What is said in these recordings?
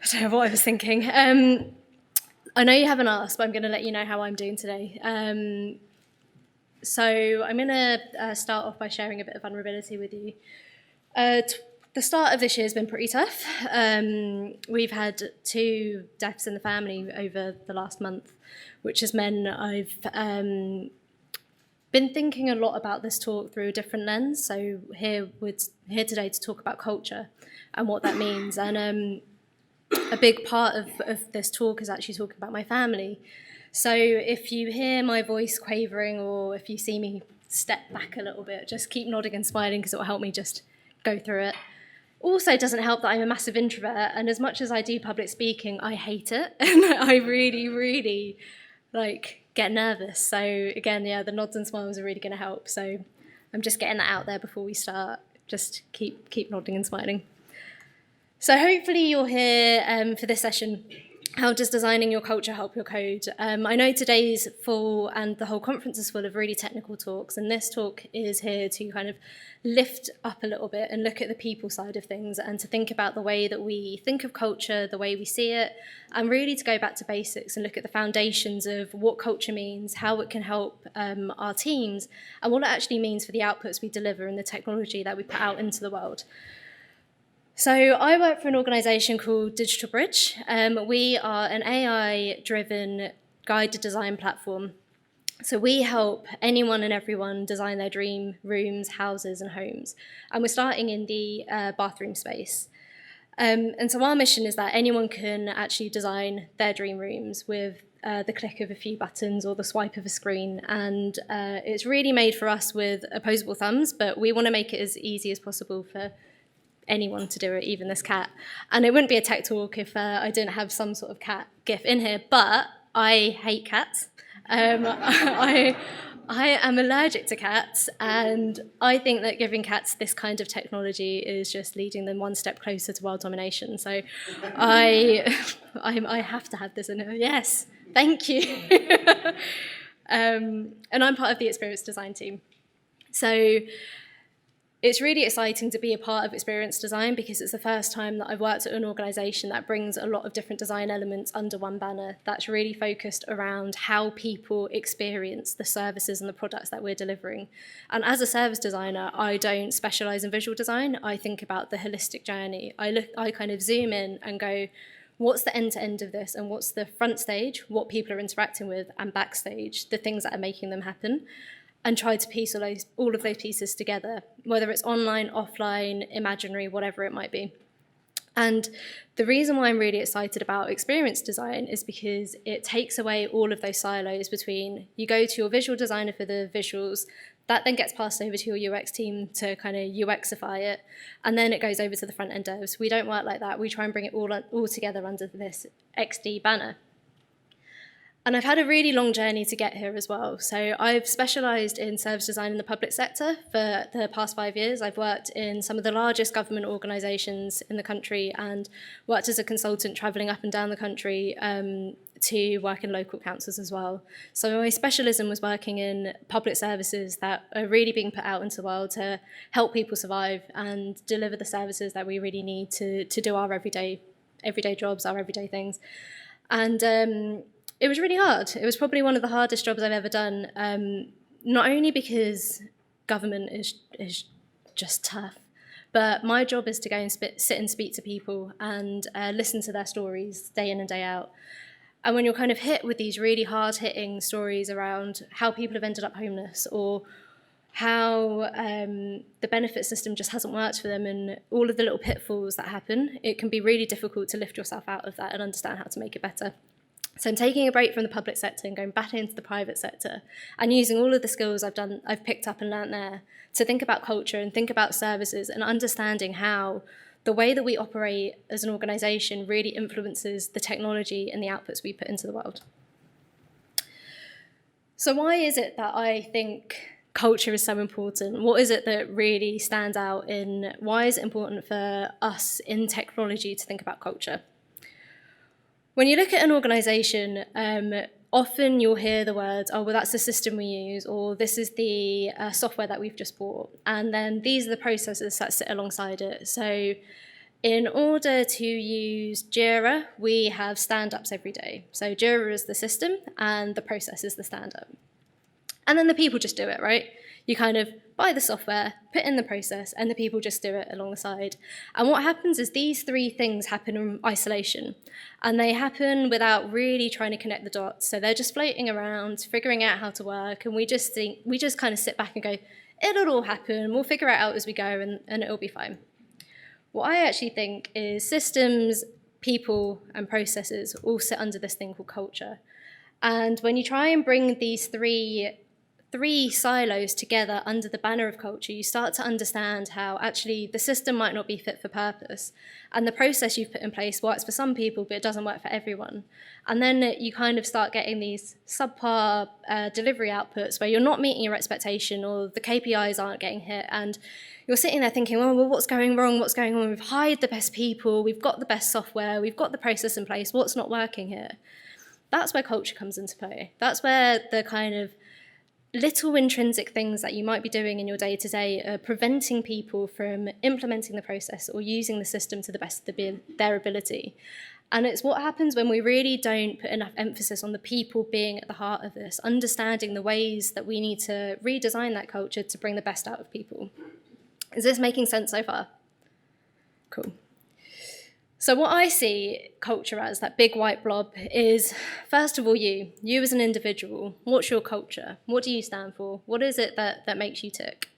I don't know what I was thinking. I know you haven't asked, but I'm going to let you know how I'm doing today. So I'm going to start off by sharing a bit of vulnerability with you. The start of this year has been pretty tough. We've had 2 deaths in the family over the last month, which has meant I've been thinking a lot about this talk through a different lens. So here today to talk about culture and what that means. And a big part of this talk is actually talking about my family. So if you hear my voice quavering or if you see me step back a little bit, just keep nodding and smiling because it will help me just go through it. Also, it doesn't help that I'm a massive introvert, and as much as I do public speaking, I hate it, and I really, really get nervous. So again, yeah, the nods and smiles are really going to help. So I'm just getting that out there before we start. Just keep nodding and smiling. So hopefully you'll hear for this session, how does designing your culture help your code? I know today's full and the whole conference is full of really technical talks, and this talk is here to kind of lift up a little bit and look at the people side of things and to think about the way that we think of culture, the way we see it, and really to go back to basics and look at the foundations of what culture means, how it can help our teams, and what it actually means for the outputs we deliver and the technology that we put out into the world. So I work for an organisation called Digital Bridge. We are an AI-driven guided design platform. So we help anyone and everyone design their dream rooms, houses and homes. And we're starting in the bathroom space. And so our mission is that anyone can actually design their dream rooms with the click of a few buttons or the swipe of a screen. And it's really made for us with opposable thumbs, but we want to make it as easy as possible for anyone to do it, even this cat. And it wouldn't be a tech talk if I didn't have some sort of cat gif in here, but I hate cats. I am allergic to cats, and I think that giving cats this kind of technology is just leading them one step closer to world domination. So I have to have this in here. Yes, thank you. And I'm part of the experience design team. So it's really exciting to be a part of experience design because it's the first time that I've worked at an organisation that brings a lot of different design elements under one banner that's really focused around how people experience the services and the products that we're delivering. And as a service designer, I don't specialise in visual design. I think about the holistic journey. I kind of zoom in and go, what's the end-to-end of this and what's the front stage, what people are interacting with, and backstage, the things that are making them happen, and try to piece all of those pieces together, whether it's online, offline, imaginary, whatever it might be. And the reason why I'm really excited about experience design is because it takes away all of those silos between you go to your visual designer for the visuals, that then gets passed over to your UX team to kind of UXify it, and then it goes over to the front-end devs. We don't work like that. We try and bring it all together under this XD banner. And I've had a really long journey to get here as well. So I've specialised in service design in the public sector for the past 5 years. I've worked in some of the largest government organisations in the country and worked as a consultant travelling up and down the country to work in local councils as well. So my specialism was working in public services that are really being put out into the world to help people survive and deliver the services that we really need to do our everyday jobs, our everyday things. And it was really hard. It was probably one of the hardest jobs I've ever done, not only because government is just tough, but my job is to go and sit and speak to people and listen to their stories day in and day out. And when you're kind of hit with these really hard-hitting stories around how people have ended up homeless or how the benefit system just hasn't worked for them and all of the little pitfalls that happen, it can be really difficult to lift yourself out of that and understand how to make it better. So I'm taking a break from the public sector and going back into the private sector and using all of the skills I've picked up and learnt there to think about culture and think about services and understanding how the way that we operate as an organisation really influences the technology and the outputs we put into the world. So why is it that I think culture is so important? What is it that really stands out in why is it important for us in technology to think about culture? When you look at an organisation, often you'll hear the words, oh, well, that's the system we use, or this is the software that we've just bought. And then these are the processes that sit alongside it. So In order to use Jira, we have stand-ups every day. So Jira is the system and the process is the stand-up. And then the people just do it, right? You kind of buy the software, put in the process, and the people just do it along the side. And what happens is these three things happen in isolation. And they happen without really trying to connect the dots. So they're just floating around, figuring out how to work, and we just kind of sit back and go, it'll all happen, we'll figure it out as we go, and it'll be fine. What I actually think is systems, people, and processes all sit under this thing called culture. And when you try and bring these three silos together under the banner of culture, you start to understand how actually the system might not be fit for purpose. And the process you've put in place works for some people, but it doesn't work for everyone. And then you kind of start getting these subpar delivery outputs where you're not meeting your expectation or the KPIs aren't getting hit. And you're sitting there thinking, well, what's going wrong? What's going on? We've hired the best people. We've got the best software. We've got the process in place. What's not working here? That's where culture comes into play. That's where the kind of little intrinsic things that you might be doing in your day-to-day are preventing people from implementing the process or using the system to the best of their ability. And it's what happens when we really don't put enough emphasis on the people being at the heart of this, understanding the ways that we need to redesign that culture to bring the best out of people. Is this making sense so far? Cool. So what I see culture as, that big white blob, is, first of all, you as an individual. What's your culture? What do you stand for? What is it that makes you tick?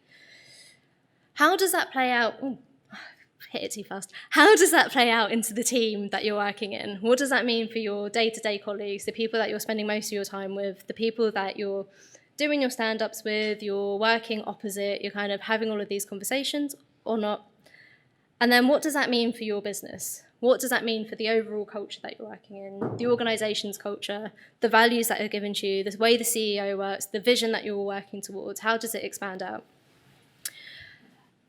How does that play out? Oh, hit it too fast. How does that play out into the team that you're working in? What does that mean for your day-to-day colleagues, the people that you're spending most of your time with, the people that you're doing your stand-ups with, you're working opposite, you're kind of having all of these conversations or not? And then what does that mean for your business? What does that mean for the overall culture that you're working in, the organisation's culture, the values that are given to you, the way the CEO works, the vision that you're working towards? How does it expand out?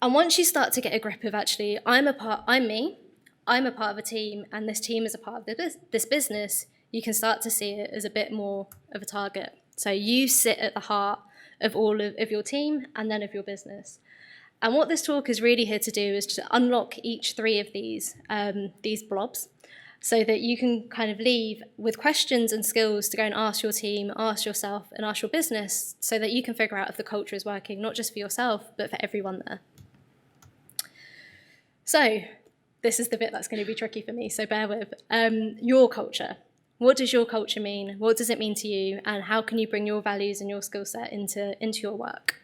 And once you start to get a grip of actually, I'm a part of a team, and this team is a part of this business, you can start to see it as a bit more of a target. So you sit at the heart of all of your team and then of your business. And what this talk is really here to do is to unlock each three of these blobs so that you can kind of leave with questions and skills to go and ask your team, ask yourself, and ask your business so that you can figure out if the culture is working, not just for yourself, but for everyone there. So this is the bit that's going to be tricky for me, so bear with. Your culture. What does your culture mean? What does it mean to you? And how can you bring your values and your skill set into your work?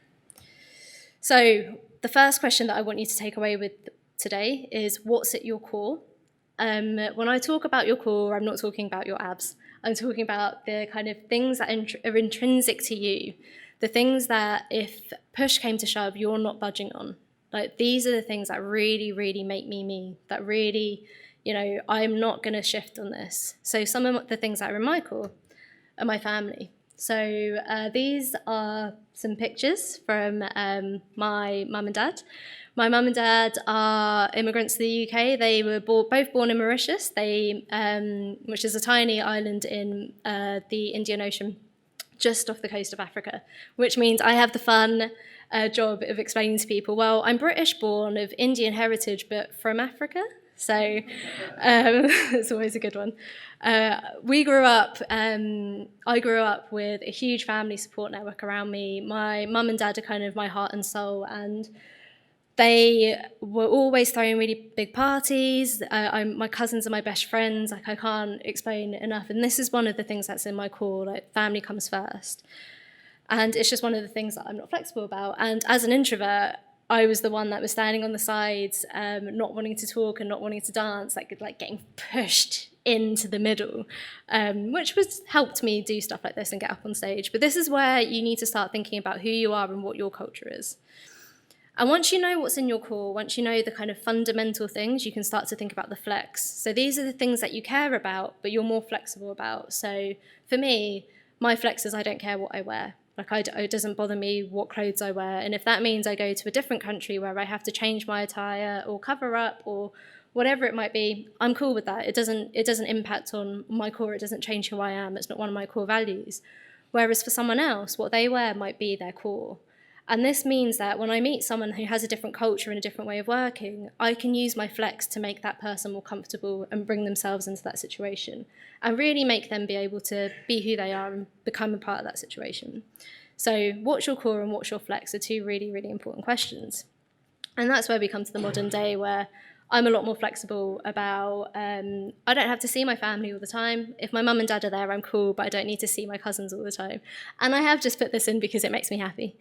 So the first question that I want you to take away with today is, what's at your core? When I talk about your core, I'm not talking about your abs. I'm talking about the kind of things that are intrinsic to you, the things that if push came to shove, you're not budging on. Like, these are the things that really, really make me, that really, I'm not going to shift on this. So some of the things that are in my core are my family. So these are some pictures from my mum and dad. My mum and dad are immigrants to the UK. They were both born in Mauritius, which is a tiny island in the Indian Ocean, just off the coast of Africa, which means I have the fun job of explaining to people, well, I'm British born of Indian heritage, but from Africa. So it's always a good one. I grew up with a huge family support network around me. My mum and dad are kind of my heart and soul, and they were always throwing really big parties. My cousins are my best friends. Like, I can't explain enough. And this is one of the things that's in my core, like, family comes first. And it's just one of the things that I'm not flexible about. And as an introvert, I was the one that was standing on the sides, not wanting to talk and not wanting to dance, like getting pushed into the middle, which helped me do stuff like this and get up on stage. But this is where you need to start thinking about who you are and what your culture is. And once you know what's in your core, once you know the kind of fundamental things, you can start to think about the flex. So these are the things that you care about, but you're more flexible about. So for me, my flex is I don't care what I wear. Like, it doesn't bother me what clothes I wear. And if that means I go to a different country where I have to change my attire or cover up or whatever it might be, I'm cool with that. It doesn't impact on my core. It doesn't change who I am. It's not one of my core values. Whereas for someone else, what they wear might be their core. And this means that when I meet someone who has a different culture and a different way of working, I can use my flex to make that person more comfortable and bring themselves into that situation and really make them be able to be who they are and become a part of that situation. So what's your core and what's your flex are two really, really important questions. And that's where we come to the modern day, where I'm a lot more flexible about, I don't have to see my family all the time. If my mum and dad are there, I'm cool, but I don't need to see my cousins all the time. And I have just put this in because it makes me happy.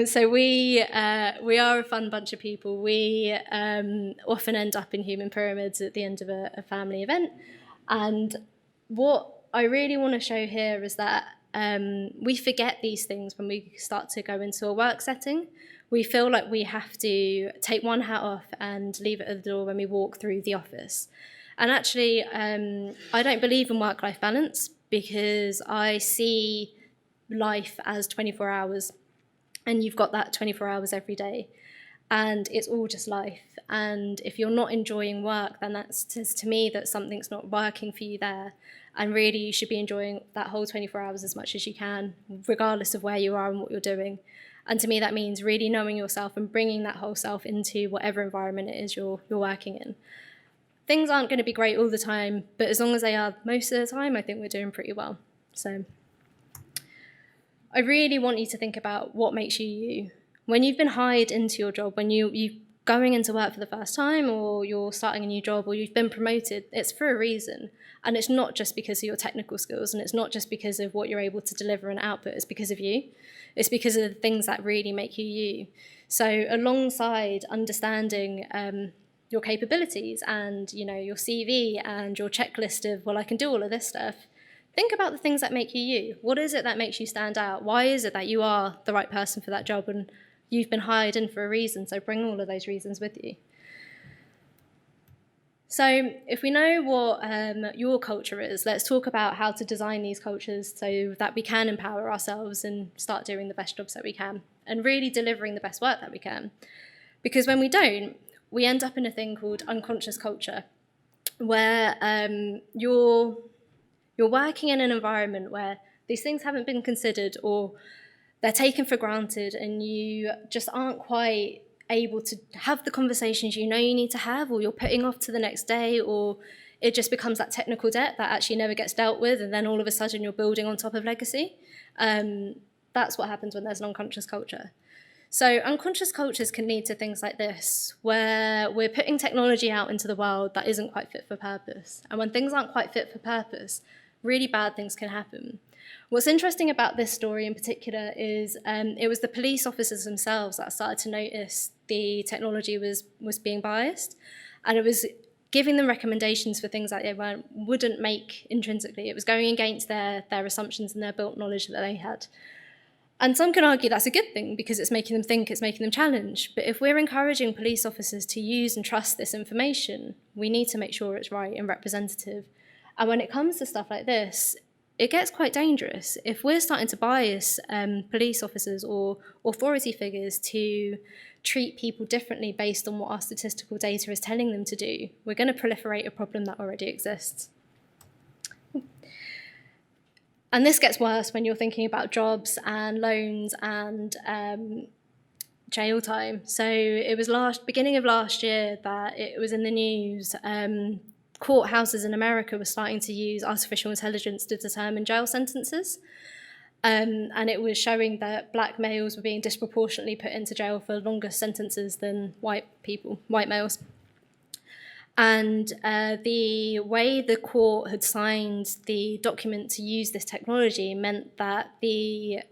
So we are a fun bunch of people. We often end up in human pyramids at the end of a family event. And what I really want to show here is that we forget these things when we start to go into a work setting. We feel like we have to take one hat off and leave it at the door when we walk through the office. And actually, I don't believe in work-life balance because I see life as 24 hours, and you've got that 24 hours every day, and it's all just life. And if you're not enjoying work, then that says to me that something's not working for you there. And really, you should be enjoying that whole 24 hours as much as you can, regardless of where you are and what you're doing. And to me, that means really knowing yourself and bringing that whole self into whatever environment it is you're working in. Things aren't going to be great all the time, but as long as they are most of the time, I think we're doing pretty well. So I really want you to think about what makes you you. When you've been hired into your job, when you're going into work for the first time, or you're starting a new job, or you've been promoted, it's for a reason. And it's not just because of your technical skills, and it's not just because of what you're able to deliver and output, it's because of you. It's because of the things that really make you you. So alongside understanding your capabilities and your CV and your checklist of, well, I can do all of this stuff, think about the things that make you you. What is it that makes you stand out? Why is it that you are the right person for that job and you've been hired in for a reason? So bring all of those reasons with you. So if we know what your culture is, let's talk about how to design these cultures so that we can empower ourselves and start doing the best jobs that we can and really delivering the best work that we can. Because when we don't, we end up in a thing called unconscious culture, where you're working in an environment where these things haven't been considered, or they're taken for granted, and you just aren't quite able to have the conversations you need to have, or you're putting off to the next day, or it just becomes that technical debt that actually never gets dealt with, and then all of a sudden you're building on top of legacy. That's what happens when there's an unconscious culture. So unconscious cultures can lead to things like this, where we're putting technology out into the world that isn't quite fit for purpose. And when things aren't quite fit for purpose, really bad things can happen. What's interesting about this story in particular is it was the police officers themselves that started to notice the technology was being biased, and it was giving them recommendations for things that they wouldn't make intrinsically. It was going against their assumptions and their built knowledge that they had. And some can argue that's a good thing because it's making them think, it's making them challenge. But if we're encouraging police officers to use and trust this information, we need to make sure it's right and representative. And when it comes to stuff like this, it gets quite dangerous. If we're starting to bias police officers or authority figures to treat people differently based on what our statistical data is telling them to do, we're going to proliferate a problem that already exists. And this gets worse when you're thinking about jobs and loans and jail time. So it was beginning of last year that it was in the news. Courthouses in America were starting to use artificial intelligence to determine jail sentences. And it was showing that black males were being disproportionately put into jail for longer sentences than white males. And the way the court had signed the document to use this technology meant that the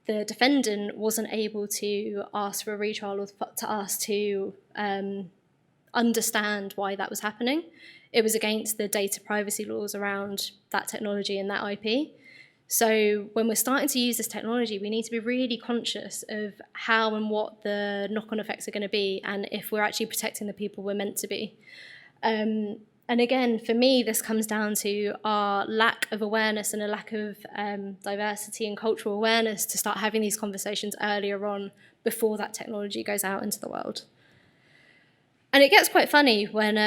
defendant wasn't able to ask for a retrial or to ask to understand why that was happening. It was against the data privacy laws around that technology and that IP. So when we're starting to use this technology, we need to be really conscious of how and what the knock-on effects are going to be, and if we're actually protecting the people we're meant to be. And again, for me, this comes down to our lack of awareness and a lack of diversity and cultural awareness to start having these conversations earlier on before that technology goes out into the world. And it gets quite funny when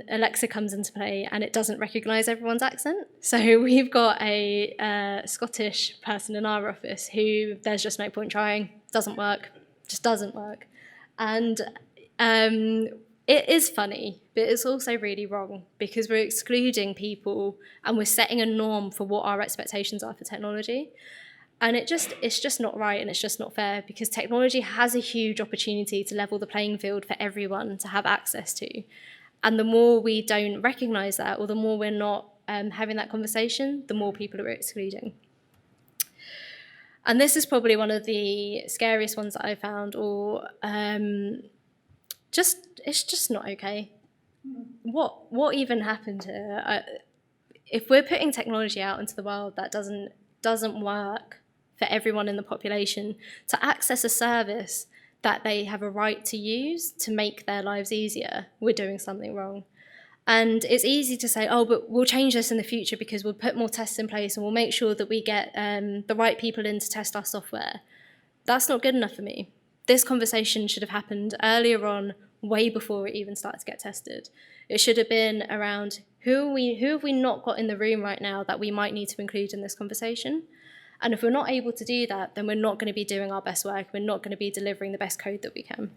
Alexa comes into play and it doesn't recognise everyone's accent. So we've got a Scottish person in our office who there's just no point trying, doesn't work, just doesn't work. And it is funny, but it's also really wrong because we're excluding people and we're setting a norm for what our expectations are for technology. And it's just not right and it's just not fair because technology has a huge opportunity to level the playing field for everyone to have access to. And the more we don't recognise that, or the more we're not having that conversation, the more people are excluding. And this is probably one of the scariest ones that I found, or it's just not okay. What even happened here? If we're putting technology out into the world that doesn't work for everyone in the population to access a service that they have a right to use to make their lives easier, we're doing something wrong. And it's easy to say, oh, but we'll change this in the future because we'll put more tests in place and we'll make sure that we get the right people in to test our software. That's not good enough for me. This conversation should have happened earlier on, way before it even started to get tested. It should have been around who have we not got in the room right now that we might need to include in this conversation. And if we're not able to do that, then we're not going to be doing our best work. We're not going to be delivering the best code that we can.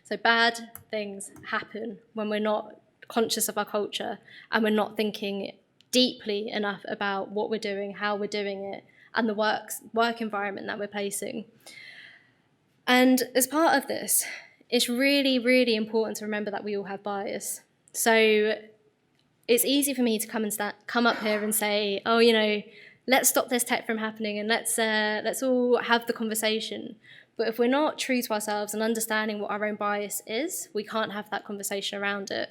So bad things happen when we're not conscious of our culture and we're not thinking deeply enough about what we're doing, how we're doing it, and the work environment that we're placing. And as part of this, it's really, really important to remember that we all have bias. So it's easy for me to come up here and say, oh, let's stop this tech from happening and let's all have the conversation. But if we're not true to ourselves and understanding what our own bias is, we can't have that conversation around it.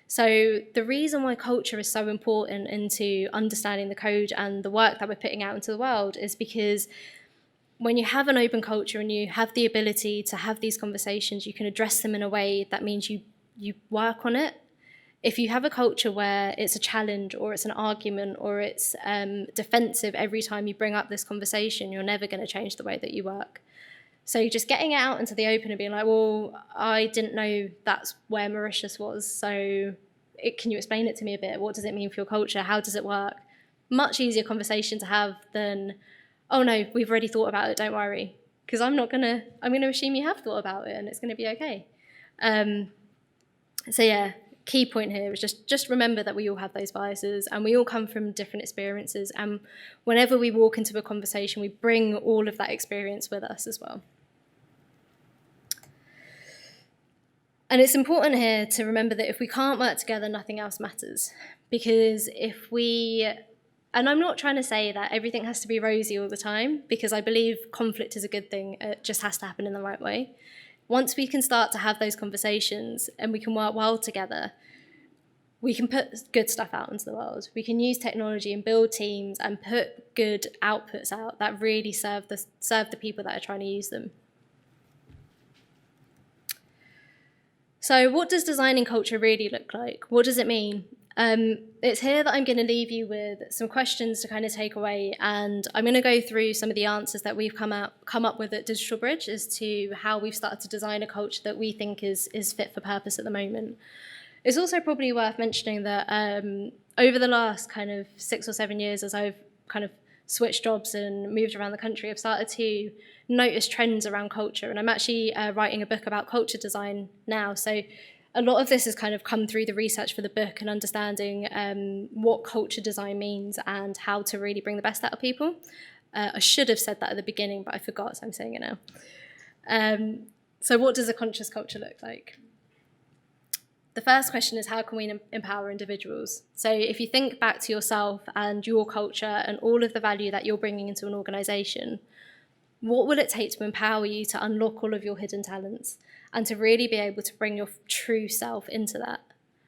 So the reason why culture is so important into understanding the code and the work that we're putting out into the world is because when you have an open culture and you have the ability to have these conversations, you can address them in a way that means you work on it. If you have a culture where it's a challenge or it's an argument or it's defensive every time you bring up this conversation, you're never going to change the way that you work. So just getting it out into the open and being like, well, I didn't know that's where Mauritius was, so can you explain it to me a bit? What does it mean for your culture? How does it work? Much easier conversation to have than, oh no, we've already thought about it, don't worry. Because I'm going to assume you have thought about it and it's going to be okay. So yeah. Key point here is just remember that we all have those biases and we all come from different experiences, and whenever we walk into a conversation we bring all of that experience with us as well. And it's important here to remember that if we can't work together, nothing else matters. Because and I'm not trying to say that everything has to be rosy all the time, because I believe conflict is a good thing, it just has to happen in the right way. Once we can start to have those conversations and we can work well together, we can put good stuff out into the world. We can use technology and build teams and put good outputs out that really serve the people that are trying to use them. So what does designing culture really look like? What does it mean? It's here that I'm going to leave you with some questions to kind of take away, and I'm going to go through some of the answers that we've come up with at Digital Bridge as to how we've started to design a culture that we think is fit for purpose at the moment. It's also probably worth mentioning that over the last kind of 6 or 7 years, as I've kind of switched jobs and moved around the country, I've started to notice trends around culture, and I'm actually writing a book about culture design now. So a lot of this has kind of come through the research for the book and understanding what culture design means and how to really bring the best out of people. I should have said that at the beginning, but I forgot, so I'm saying it now. So what does a conscious culture look like? The first question is, how can we empower individuals? So if you think back to yourself and your culture and all of the value that you're bringing into an organisation, what will it take to empower you to unlock all of your hidden talents and to really be able to bring your true self into that?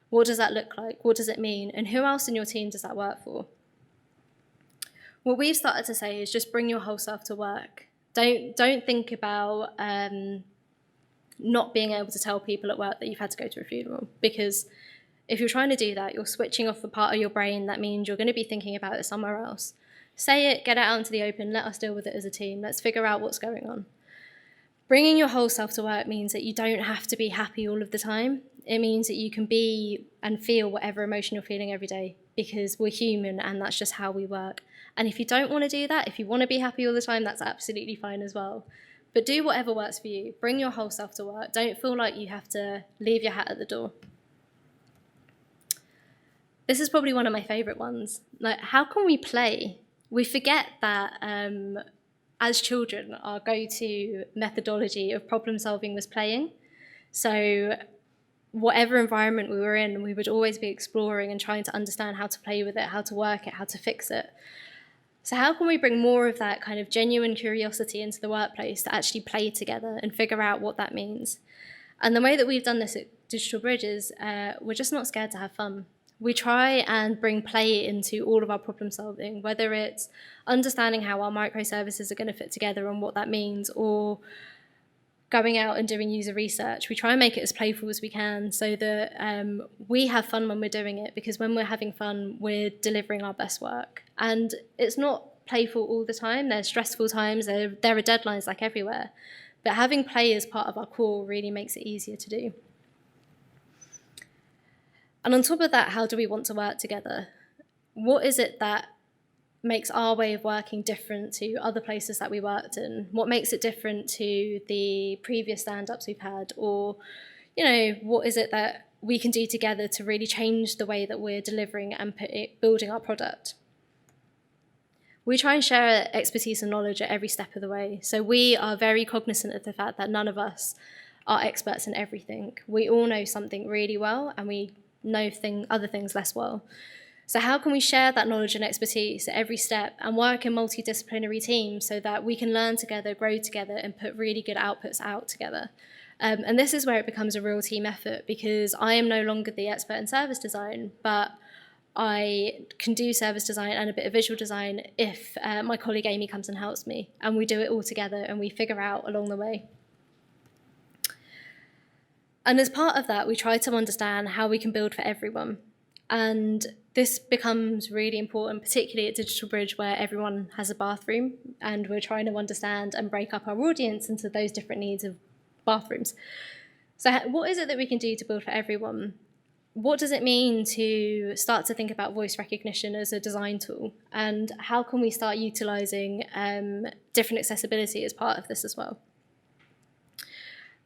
What does that look like? What does it mean? And who else in your team does that work for? What we've started to say is just bring your whole self to work. Don't think about not being able to tell people at work that you've had to go to a funeral, because if you're trying to do that, you're switching off the part of your brain that means you're going to be thinking about it somewhere else. Say it, get it out into the open, let us deal with it as a team, let's figure out what's going on. Bringing your whole self to work means that you don't have to be happy all of the time. It means that you can be and feel whatever emotion you're feeling every day, because we're human and that's just how we work. And if you don't want to do that, if you want to be happy all the time, that's absolutely fine as well. But do whatever works for you. Bring your whole self to work. Don't feel like you have to leave your hat at the door. This is probably one of my favourite ones. Like, how can we play? We forget that as children, our go-to methodology of problem solving was playing. So whatever environment we were in, we would always be exploring and trying to understand how to play with it, how to work it, how to fix it. So how can we bring more of that kind of genuine curiosity into the workplace to actually play together and figure out what that means? And the way that we've done this at Digital Bridge is we're just not scared to have fun. We try and bring play into all of our problem solving, whether it's understanding how our microservices are going to fit together and what that means, or going out and doing user research. We try and make it as playful as we can so that we have fun when we're doing it, because when we're having fun, we're delivering our best work. And it's not playful all the time. There's stressful times, there are deadlines like everywhere. But having play as part of our core really makes it easier to do. And on top of that, how do we want to work together? What is it that makes our way of working different to other places that we worked in? What makes it different to the previous stand-ups we've had? Or, what is it that we can do together to really change the way that we're delivering and building our product? We try and share expertise and knowledge at every step of the way. So we are very cognizant of the fact that none of us are experts in everything. We all know something really well, and we know other things less well. So how can we share that knowledge and expertise at every step and work in multidisciplinary teams so that we can learn together, grow together, and put really good outputs out together? And this is where it becomes a real team effort, because I am no longer the expert in service design, but I can do service design and a bit of visual design if my colleague Amy comes and helps me, and we do it all together and we figure out along the way. And as part of that, we try to understand how we can build for everyone. And this becomes really important, particularly at Digital Bridge, where everyone has a bathroom, and we're trying to understand and break up our audience into those different needs of bathrooms. So what is it that we can do to build for everyone? What does it mean to start to think about voice recognition as a design tool? And how can we start utilising different accessibility as part of this as well?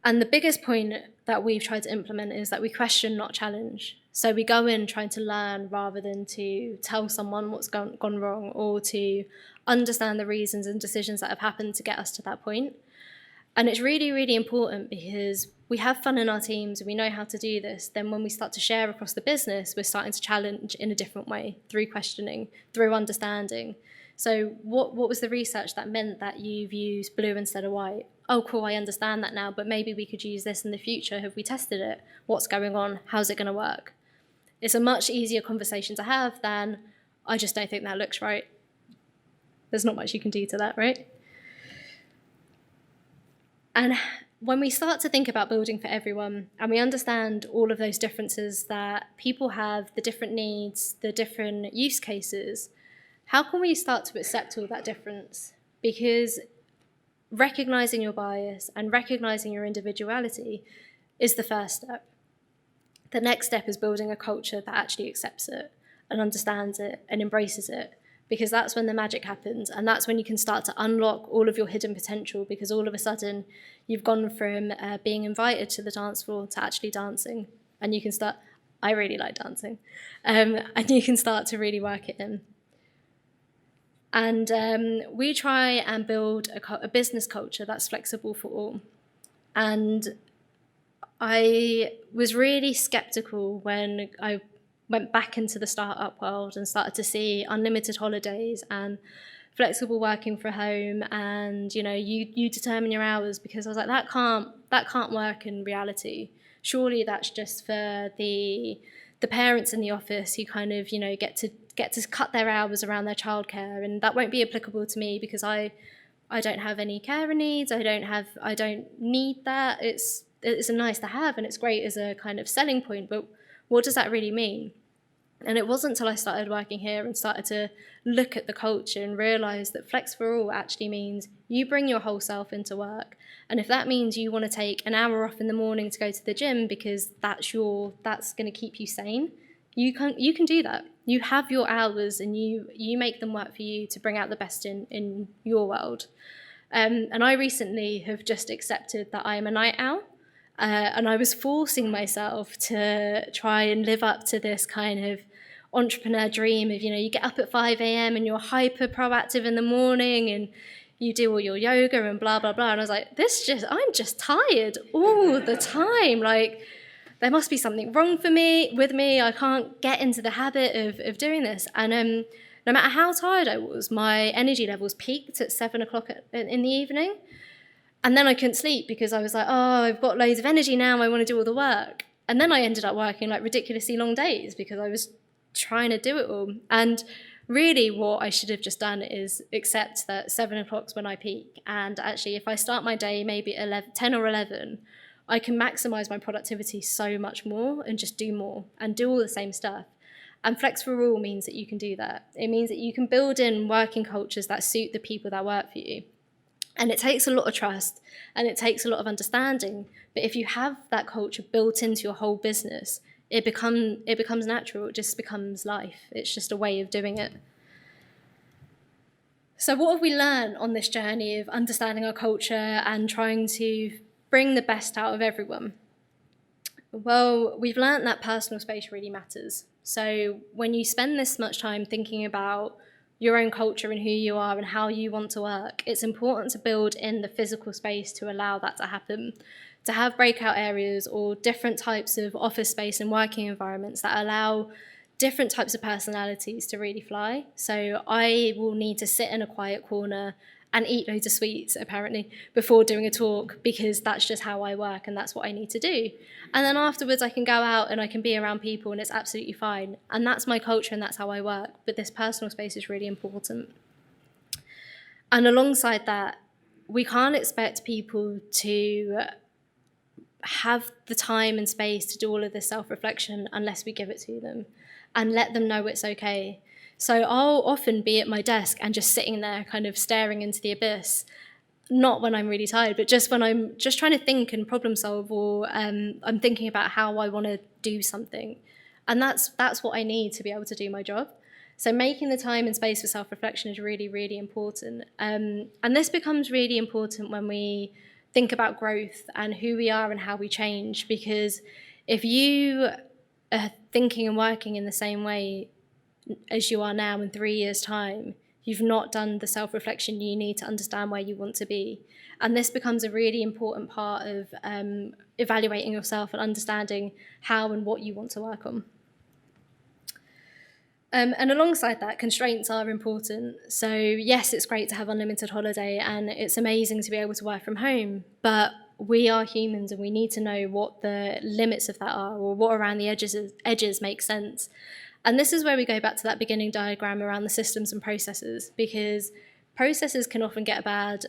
And the biggest point that we've tried to implement is that we question, not challenge. So we go in trying to learn rather than to tell someone what's gone wrong, or to understand the reasons and decisions that have happened to get us to that point. And it's really, really important, because we have fun in our teams and we know how to do this. Then when we start to share across the business, we're starting to challenge in a different way, through questioning, through understanding. So what was the research that meant that you've used blue instead of white? Oh, cool, I understand that now, but maybe we could use this in the future. Have we tested it? What's going on? How's it going to work? It's a much easier conversation to have than, I just don't think that looks right. There's not much you can do to that, right? And when we start to think about building for everyone, and we understand all of those differences that people have, the different needs, the different use cases, how can we start to accept all that difference? Because recognizing your bias and recognizing your individuality is the first step. The next step is building a culture that actually accepts it and understands it and embraces it, because that's when the magic happens, and that's when you can start to unlock all of your hidden potential, because all of a sudden you've gone from being invited to the dance floor to actually dancing, and you can start, I really like dancing, and you can start to really work it in. And we try and build a business culture that's flexible for all. And I was really skeptical when I went back into the startup world and started to see unlimited holidays and flexible working from home, and you determine your hours, because I was like, that can't work in reality. Surely that's just for the parents in the office who kind of get to cut their hours around their childcare, and that won't be applicable to me because I don't have any carer needs. I don't need that. It's a nice to have, and it's great as a kind of selling point, but what does that really mean? And it wasn't until I started working here and started to look at the culture and realise that Flex for All actually means you bring your whole self into work. And if that means you want to take an hour off in the morning to go to the gym because that's going to keep you sane, you can do that. You have your hours and you make them work for you to bring out the best in your world. And I recently have just accepted that I am a night owl. And I was forcing myself to try and live up to this kind of entrepreneur dream of, you get up at 5 a.m. and you're hyper proactive in the morning and you do all your yoga and blah, blah, blah. And I was like, I'm just tired all the time. Like, there must be something wrong with me. I can't get into the habit of doing this. And no matter how tired I was, my energy levels peaked at 7 o'clock in the evening. And then I couldn't sleep because I was like, oh, I've got loads of energy now, I want to do all the work. And then I ended up working like ridiculously long days because I was trying to do it all. And really what I should have just done is accept that 7 o'clock's when I peak. And actually, if I start my day maybe at 10 or 11, I can maximize my productivity so much more and just do more and do all the same stuff. And Flex for All means that you can do that. It means that you can build in working cultures that suit the people that work for you. And it takes a lot of trust and it takes a lot of understanding. But if you have that culture built into your whole business, it becomes natural. It just becomes life. It's just a way of doing it. So what have we learned on this journey of understanding our culture and trying to bring the best out of everyone? Well, we've learned that personal space really matters. So when you spend this much time thinking about your own culture and who you are and how you want to work, it's important to build in the physical space to allow that to happen, to have breakout areas or different types of office space and working environments that allow different types of personalities to really fly. So I will need to sit in a quiet corner and eat loads of sweets, apparently, before doing a talk, because that's just how I work and that's what I need to do. And then afterwards I can go out and I can be around people and it's absolutely fine. And that's my culture and that's how I work. But this personal space is really important. And alongside that, we can't expect people to have the time and space to do all of this self-reflection unless we give it to them and let them know it's okay. So I'll often be at my desk and just sitting there kind of staring into the abyss, not when I'm really tired, but just when I'm just trying to think and problem solve, or I'm thinking about how I want to do something. And that's what I need to be able to do my job. So making the time and space for self-reflection is really, really important. And this becomes really important when we think about growth and who we are and how we change, because if you are thinking and working in the same way as you are now in 3 years' time, you've not done the self-reflection you need to understand where you want to be. And this becomes a really important part of evaluating yourself and understanding how and what you want to work on. And alongside that, constraints are important. So yes, it's great to have unlimited holiday and it's amazing to be able to work from home, but we are humans and we need to know what the limits of that are, or what around the edges make sense. And this is where we go back to that beginning diagram around the systems and processes, because processes can often get a bad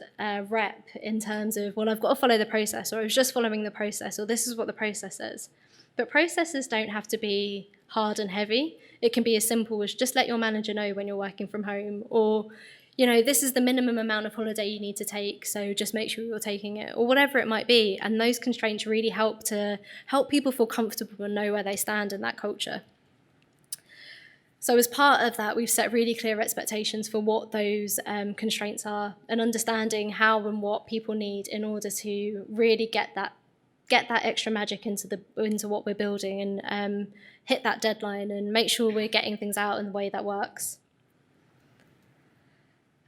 rep in terms of, well, I've got to follow the process, or I was just following the process, or this is what the process says. But processes don't have to be hard and heavy. It can be as simple as just let your manager know when you're working from home, or, this is the minimum amount of holiday you need to take, so just make sure you're taking it, or whatever it might be. And those constraints really help people feel comfortable and know where they stand in that culture. So as part of that, we've set really clear expectations for what those constraints are, and understanding how and what people need in order to really get that extra magic into what we're building, and hit that deadline and make sure we're getting things out in the way that works.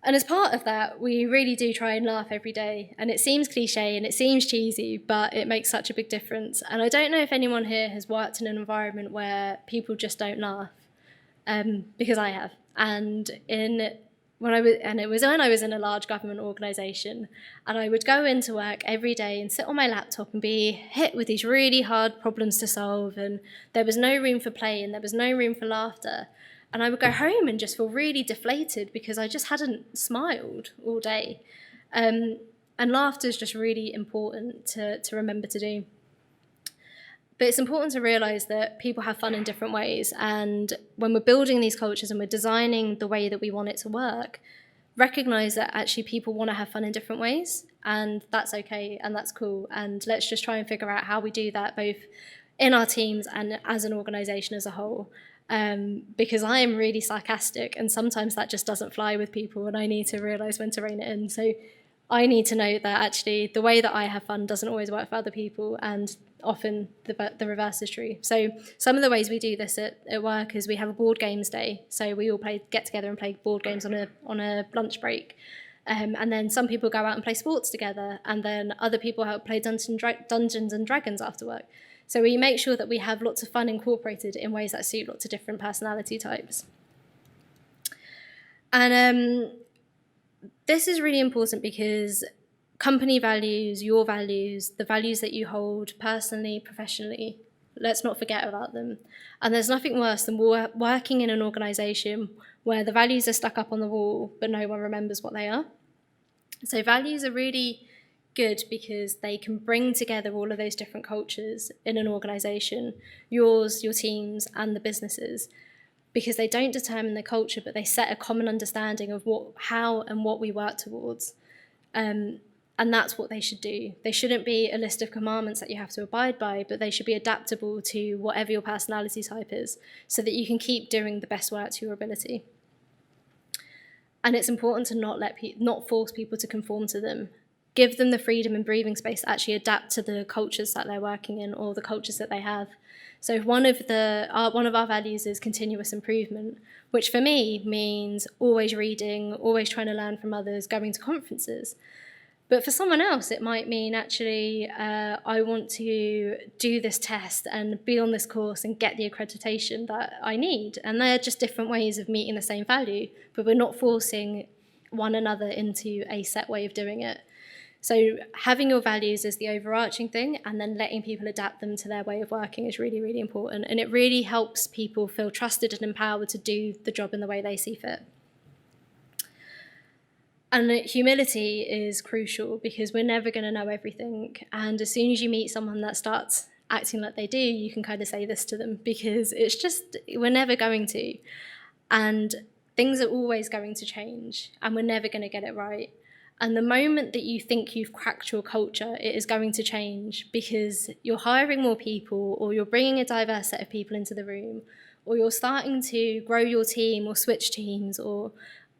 And as part of that, we really do try and laugh every day. And it seems cliche and it seems cheesy, but it makes such a big difference. And I don't know if anyone here has worked in an environment where people just don't laugh. Because I have, and it was when I was in a large government organisation, and I would go into work every day and sit on my laptop and be hit with these really hard problems to solve, and there was no room for play and there was no room for laughter, and I would go home and just feel really deflated because I just hadn't smiled all day, and laughter is just really important to remember to do. But it's important to realise that people have fun in different ways, and when we're building these cultures and we're designing the way that we want it to work, recognise that actually people want to have fun in different ways, and that's okay and that's cool, and let's just try and figure out how we do that both in our teams and as an organisation as a whole. Because I am really sarcastic and sometimes that just doesn't fly with people, and I need to realise when to rein it in. So I need to know that actually the way that I have fun doesn't always work for other people, and often the reverse is true. So some of the ways we do this at work is we have a board games day. So we all get together and play board games on a lunch break. And then some people go out and play sports together, and then other people help play Dungeons and Dragons after work. So we make sure that we have lots of fun incorporated in ways that suit lots of different personality types. And this is really important because company values, your values, the values that you hold personally, professionally, let's not forget about them. And there's nothing worse than working in an organisation where the values are stuck up on the wall, but no one remembers what they are. So values are really good because they can bring together all of those different cultures in an organisation, yours, your teams, and the businesses, because they don't determine the culture, but they set a common understanding of how and what we work towards. And that's what they should do. They shouldn't be a list of commandments that you have to abide by, but they should be adaptable to whatever your personality type is, so that you can keep doing the best work to your ability. And it's important to not force people to conform to them. Give them the freedom and breathing space to actually adapt to the cultures that they're working in or the cultures that they have. So one of our values is continuous improvement, which for me means always reading, always trying to learn from others, going to conferences. But for someone else, it might mean actually, I want to do this test and be on this course and get the accreditation that I need. And they're just different ways of meeting the same value, but we're not forcing one another into a set way of doing it. So having your values as the overarching thing and then letting people adapt them to their way of working is really, really important. And it really helps people feel trusted and empowered to do the job in the way they see fit. And humility is crucial because we're never going to know everything. And as soon as you meet someone that starts acting like they do, you can kind of say this to them, because it's just, we're never going to. And things are always going to change and we're never going to get it right. And the moment that you think you've cracked your culture, it is going to change because you're hiring more people, or you're bringing a diverse set of people into the room, or you're starting to grow your team or switch teams, or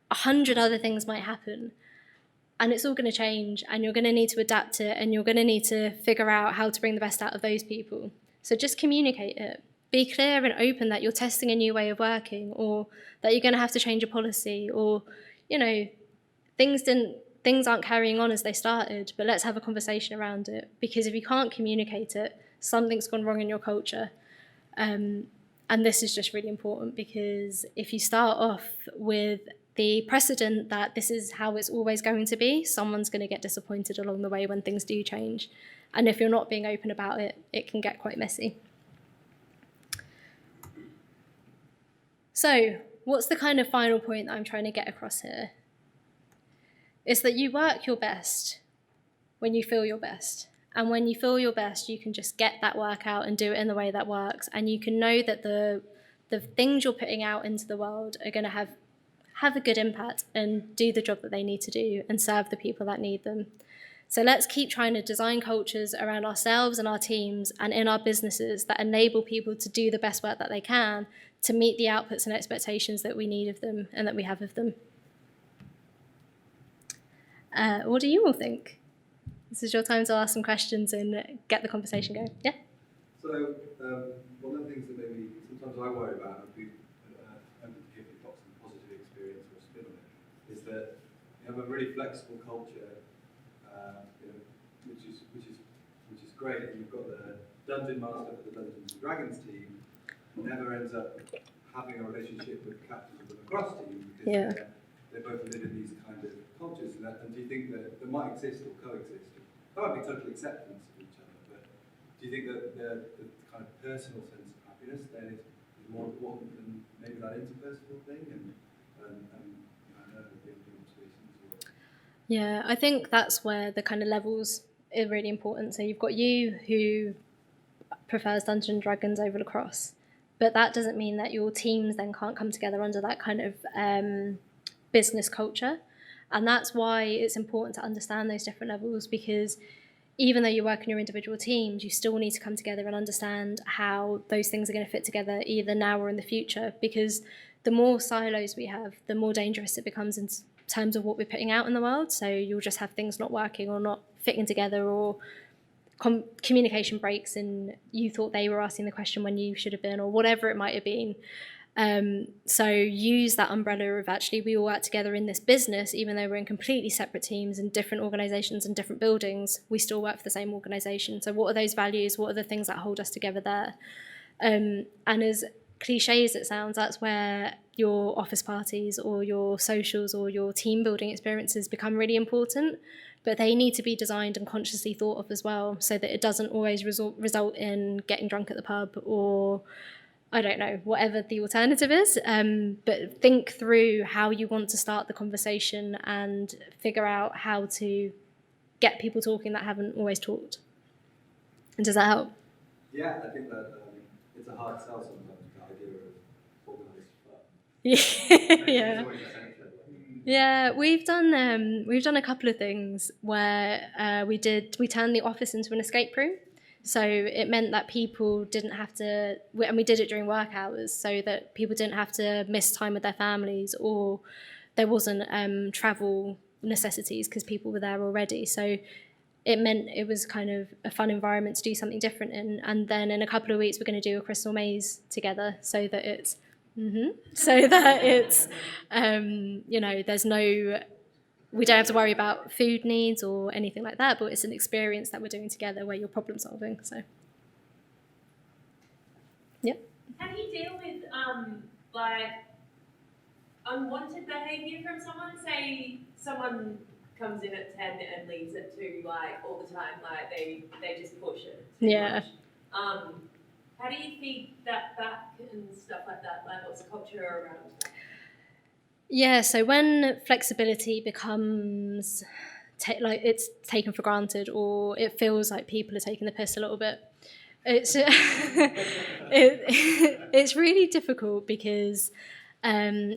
100 other things might happen. And it's all going to change, and you're going to need to adapt it, and you're going to need to figure out how to bring the best out of those people. So just communicate it. Be clear and open that you're testing a new way of working, or that you're going to have to change a policy, or, things aren't carrying on as they started, but let's have a conversation around it. Because if you can't communicate it, something's gone wrong in your culture. And this is just really important, because if you start off with the precedent that this is how it's always going to be, someone's going to get disappointed along the way when things do change. And if you're not being open about it, it can get quite messy. So, what's the kind of final point that I'm trying to get across here? It's that you work your best when you feel your best. And when you feel your best, you can just get that work out and do it in the way that works. And you can know that the things you're putting out into the world are going to have a good impact and do the job that they need to do and serve the people that need them. So let's keep trying to design cultures around ourselves and our teams and in our businesses that enable people to do the best work that they can to meet the outputs and expectations that we need of them and that we have of them. What do you all think? This is your time to ask some questions and get the conversation going. Yeah? So, one of the things that maybe sometimes I worry about, and people give it lots of positive experience or spin on it, is that you have a really flexible culture, which is great. And you've got the dungeon master for the Dungeons and Dragons team, never ends up having a relationship with the captains of the lacrosse team because they both live in these kind of cultures. And do you think that there might exist or coexist? There might be total acceptance of each other, but do you think that the kind of personal sense of happiness then is more important than maybe that interpersonal thing? And I don't know, the observations. Yeah, I think that's where the kind of levels are really important. So you've got you who prefers Dungeons and Dragons over lacrosse. But that doesn't mean that your teams then can't come together under that kind of business culture. And that's why it's important to understand those different levels, because even though you work in your individual teams, you still need to come together and understand how those things are going to fit together either now or in the future, because the more silos we have, the more dangerous it becomes in terms of what we're putting out in the world. So you'll just have things not working or not fitting together, or communication breaks and you thought they were asking the question when you should have been, or whatever it might have been. So use that umbrella of actually we all work together in this business, even though we're in completely separate teams and different organisations and different buildings, we still work for the same organisation. So what are those values? What are the things that hold us together there? And as cliche as it sounds, that's where your office parties or your socials or your team building experiences become really important. But they need to be designed and consciously thought of as well, so that it doesn't always result in getting drunk at the pub or, I don't know, whatever the alternative is. But think through how you want to start the conversation and figure out how to get people talking that haven't always talked. And does that help? Yeah, I think that it's a hard sell sometimes, the idea of organised fun. Yeah. Yeah, we've done a couple of things where we turned the office into an escape room. So it meant that people didn't have to, and we did it during work hours, so that people didn't have to miss time with their families, or there wasn't travel necessities because people were there already. So it meant it was kind of a fun environment to do something different in. And then in a couple of weeks, we're going to do a crystal maze together, so that it's there's no, we don't have to worry about food needs or anything like that, but it's an experience that we're doing together where you're problem solving. So, yeah. How do you deal with like unwanted behaviour from someone? Say someone comes in at 10 and leaves at 2, like all the time, like they just push it too much. How do you feed that back and stuff like that? Like, what's the culture around that? Yeah, so when flexibility becomes it's taken for granted, or it feels like people are taking the piss a little bit, it's it's really difficult, because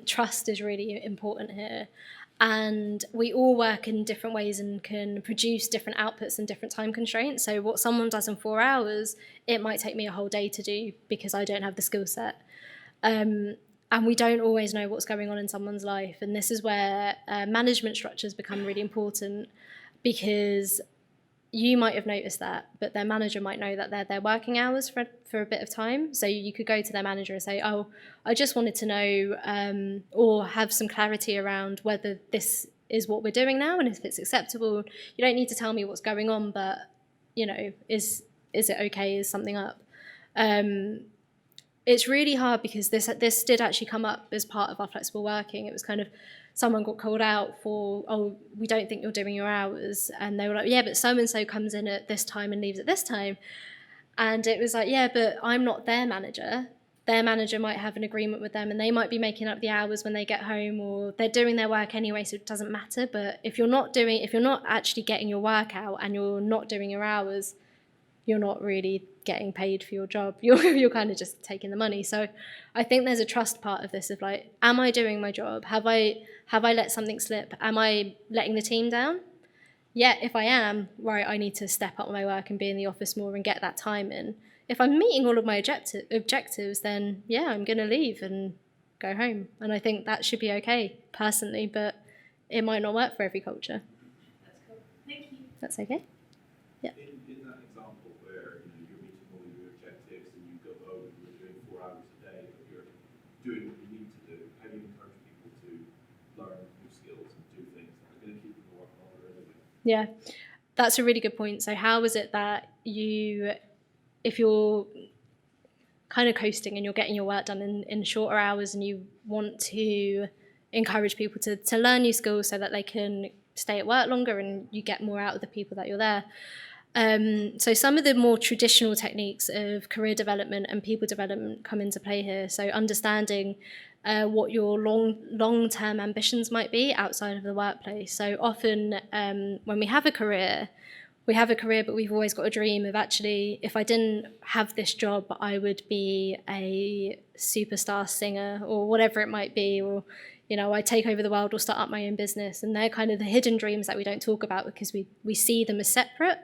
trust is really important here. And we all work in different ways and can produce different outputs and different time constraints. So what someone does in 4 hours, it might take me a whole day to do because I don't have the skill set. And we don't always know what's going on in someone's life. And this is where management structures become really important, because you might have noticed that, but their manager might know that they're their working hours for a bit of time. So you could go to their manager and say, oh, I just wanted to know, or have some clarity around whether this is what we're doing now, and if it's acceptable. You don't need to tell me what's going on, but, is it okay? Is something up? It's really hard, because this did actually come up as part of our flexible working. It was kind of, someone got called out for, oh, we don't think you're doing your hours. And they were like, yeah, but so-and-so comes in at this time and leaves at this time. And it was like, yeah, but I'm not their manager. Their manager might have an agreement with them, and they might be making up the hours when they get home, or they're doing their work anyway, so it doesn't matter. But if you're not actually getting your work out and you're not doing your hours, you're not really getting paid for your job. You're kind of just taking the money. So I think there's a trust part of this, of like, am I doing my job? Have I let something slip? Am I letting the team down? Yeah, if I am, right, I need to step up my work and be in the office more and get that time in. If I'm meeting all of my objectives, then yeah, I'm going to leave and go home. And I think that should be okay, personally, but it might not work for every culture. That's cool. Thank you. That's okay. Yeah. In that example where you're meeting all of your objectives and you go home and you're doing 4 hours a day, but you're doing what you need to do, how do you encourage people to learn new skills and do things that are going to keep them working harder anyway? Yeah, that's a really good point. So how is it that if you're kind of coasting and you're getting your work done in shorter hours, and you want to encourage people to learn new skills so that they can stay at work longer and you get more out of the people that you're there? So some of the more traditional techniques of career development and people development come into play here. So understanding what your long-term ambitions might be outside of the workplace. So often when we have a career, we have a career, but we've always got a dream of actually, if I didn't have this job, I would be a superstar singer or whatever it might be, or, you know, I'd take over the world or start up my own business. And they're kind of the hidden dreams that we don't talk about because we see them as separate.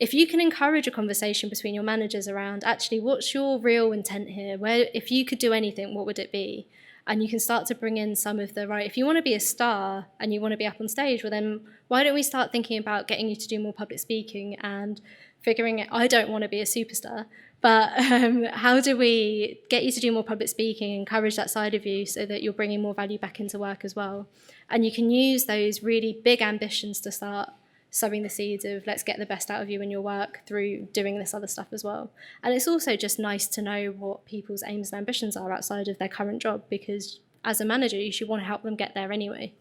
If you can encourage a conversation between your managers around, actually, what's your real intent here? Where, if you could do anything, what would it be? And you can start to bring in some of the, right, if you want to be a star and you want to be up on stage, well then why don't we start thinking about getting you to do more public speaking and figuring out, I don't want to be a superstar, but how do we get you to do more public speaking, encourage that side of you so that you're bringing more value back into work as well. And you can use those really big ambitions to start sowing the seeds of let's get the best out of you in your work through doing this other stuff as well. And it's also just nice to know what people's aims and ambitions are outside of their current job, because as a manager, you should want to help them get there anyway.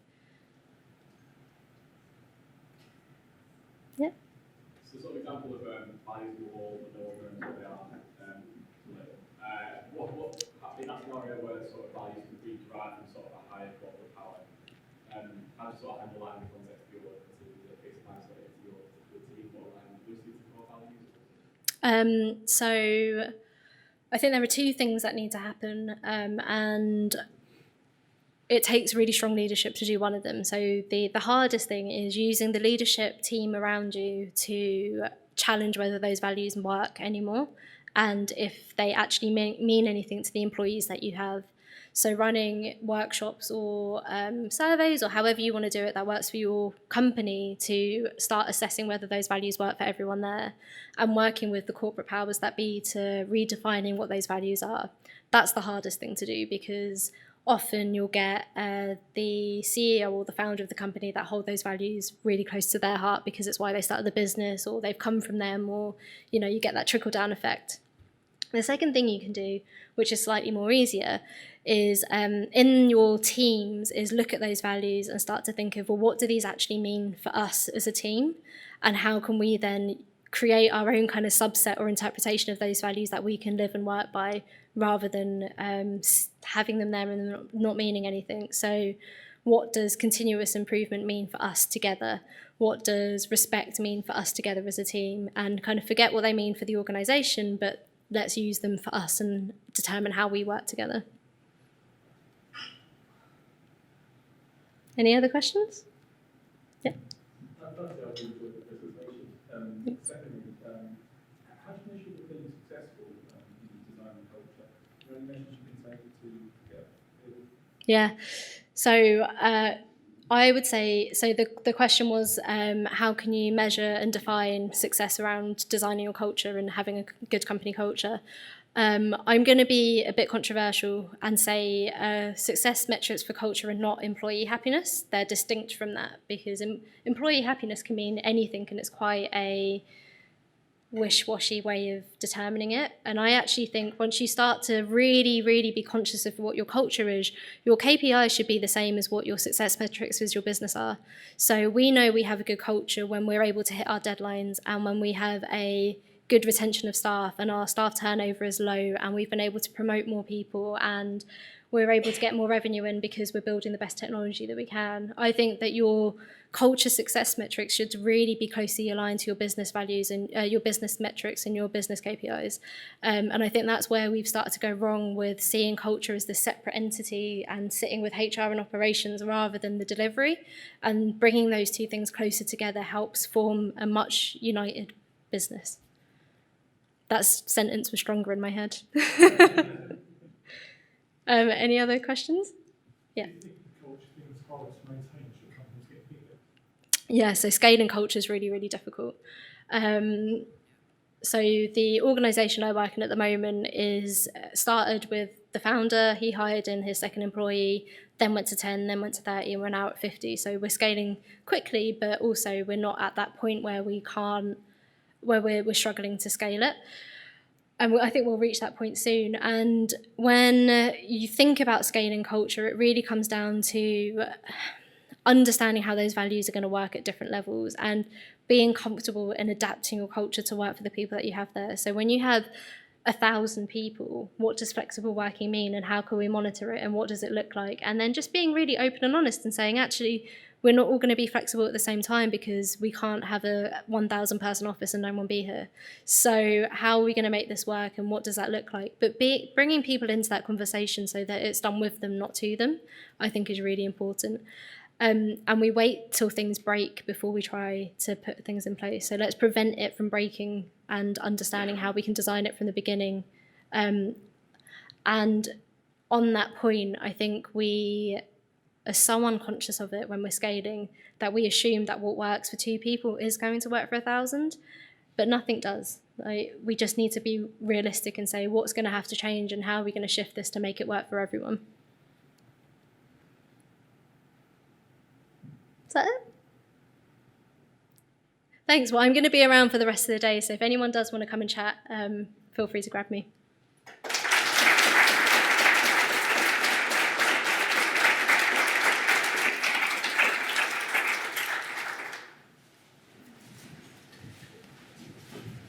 Yeah. So sort of example of values of all the order and what they are. In that scenario where sort of values can be derived from sort of a higher corporate power, how do you sort of handle that in the context of your work? So I think there are two things that need to happen, and it takes really strong leadership to do one of them. So the hardest thing is using the leadership team around you to challenge whether those values work anymore and if they actually mean anything to the employees that you have. So running workshops or surveys or however you want to do it that works for your company to start assessing whether those values work for everyone there, and working with the corporate powers that be to redefining what those values are. That's the hardest thing to do, because often you'll get the CEO or the founder of the company that hold those values really close to their heart because it's why they started the business or they've come from them, or you know, you get that trickle-down effect. The second thing you can do, which is slightly more easier, is in your teams is look at those values and start to think of, well, what do these actually mean for us as a team? And how can we then create our own kind of subset or interpretation of those values that we can live and work by, rather than having them there and not meaning anything. So what does continuous improvement mean for us together? What does respect mean for us together as a team? And kind of forget what they mean for the organisation, but let's use them for us and determine how we work together. Any other questions? Yeah. Firstly, I really enjoyed the presentation. Secondly, how do you measure the being successful in design and culture? Are there any measures you can take to get it? Yeah. So I would say, so the question was, how can you measure and define success around designing your culture and having a good company culture? I'm going to be a bit controversial and say success metrics for culture are not employee happiness. They're distinct from that, because employee happiness can mean anything, and it's quite a wish-washy way of determining it. And I actually think once you start to really, really be conscious of what your culture is, your KPIs should be the same as what your success metrics with your business are. So we know we have a good culture when we're able to hit our deadlines, and when we have a good retention of staff and our staff turnover is low and we've been able to promote more people and we're able to get more revenue in because we're building the best technology that we can. I think that your culture success metrics should really be closely aligned to your business values and your business metrics and your business KPIs. And I think that's where we've started to go wrong, with seeing culture as this separate entity and sitting with HR and operations rather than the delivery. And bringing those two things closer together helps form a much united business. That sentence was stronger in my head. Any other questions? Yeah. Yeah, so scaling culture is really, really difficult. So the organisation I work in at the moment is started with the founder. He hired in his second employee, then went to 10, then went to 30, and we're now at 50. So we're scaling quickly, but also we're not at that point where we're struggling to scale it. And I think we'll reach that point soon. And when you think about scaling culture, it really comes down to understanding how those values are going to work at different levels and being comfortable in adapting your culture to work for the people that you have there. So when you have 1,000 people, what does flexible working mean and how can we monitor it and what does it look like? And then just being really open and honest and saying, actually, we're not all going to be flexible at the same time because we can't have a 1,000 person office and no one be here. So how are we going to make this work, and what does that look like? But bringing people into that conversation so that it's done with them, not to them, I think is really important. And we wait till things break before we try to put things in place. So let's prevent it from breaking and understanding how we can design it from the beginning. And on that point, I think we are so unconscious of it when we're scaling that we assume that what works for 2 people is going to work for 1,000, but nothing does. Like, we just need to be realistic and say what's going to have to change and how are we going to shift this to make it work for everyone. Is that it? Thanks. Well, I'm going to be around for the rest of the day, so if anyone does want to come and chat, feel free to grab me.